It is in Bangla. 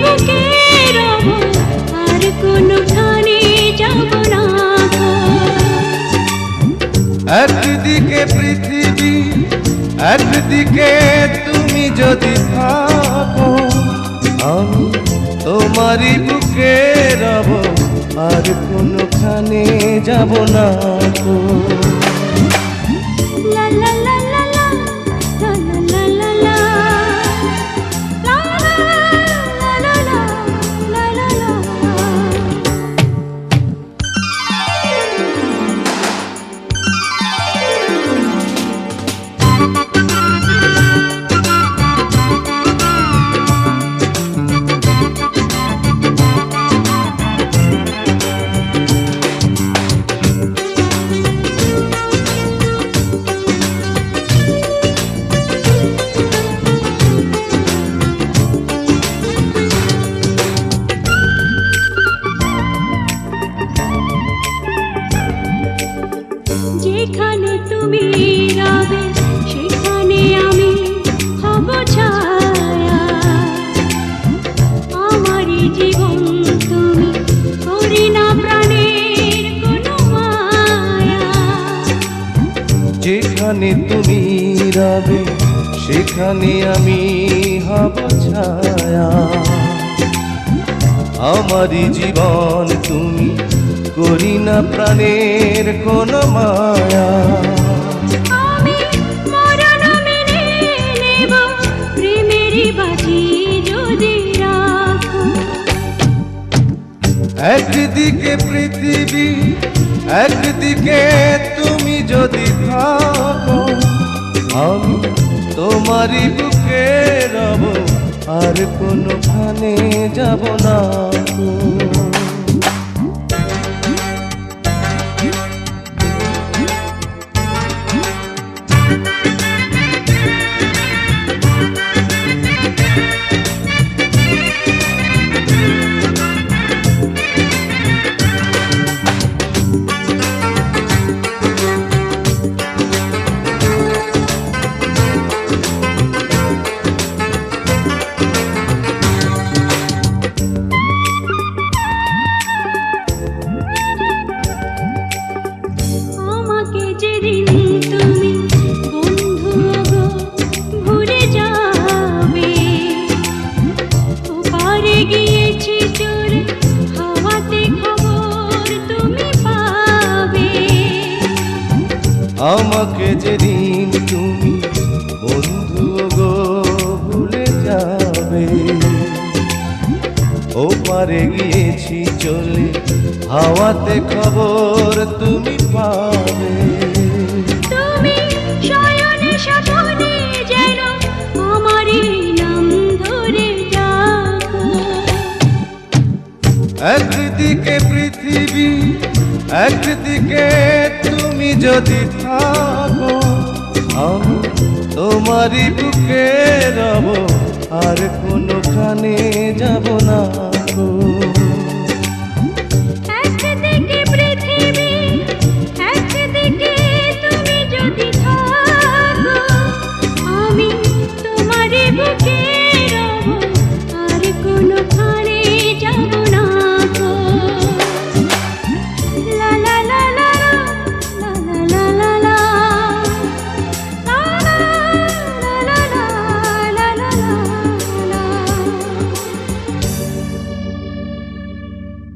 বুকে রব, আর কোনখানে যাব না। একদিকে পৃথিবী, একদিকে তুমি যদি থাকো, আমি তোমারই বুকে রব, আর কোনখানে যাব না গো। লা লা লা লা লা, লা লা লা লা, লা লা লা লা, লা লা লা। যেখানে তুমি রবে সেখানে আমি হব ছায়া, আমারই জীবন তুমি, করি না প্রাণের কোনো মায়া। যেখানে তুমি রবে সেখানে আমি হব ছায়া, আমারই জীবন তুমি, করি না প্রাণের কোন মায়া। আমি মরণ মেনে নেব, প্রেমেরই বাজি যদি রাখো। একদিকে পৃথিবী, একদিকে তুমি যদি থাকো, আমি তোমারই বুকে রব, আর কোনখানে যাব না গো। আমাকে যেদিন তুমি বন্ধু গো ভুলে যাবে, ওপারে গিয়েছি চলে, হাওয়াতে খবর তুমি পাবে। আমাকে যেদিন তুমি বন্ধু গো ভুলে যাবে, ওপারে গিয়েছি চলে, হাওয়াতে খবর তুমি পাবে। তুমি শয়নে স্বপনে যেন আমারই নাম ধরে ডাকো। একদিকে পৃথিবী, একদিকে তুমি যদি থাকো, আমি তোমারই বুকে রব, আর কোনখানে যাব না।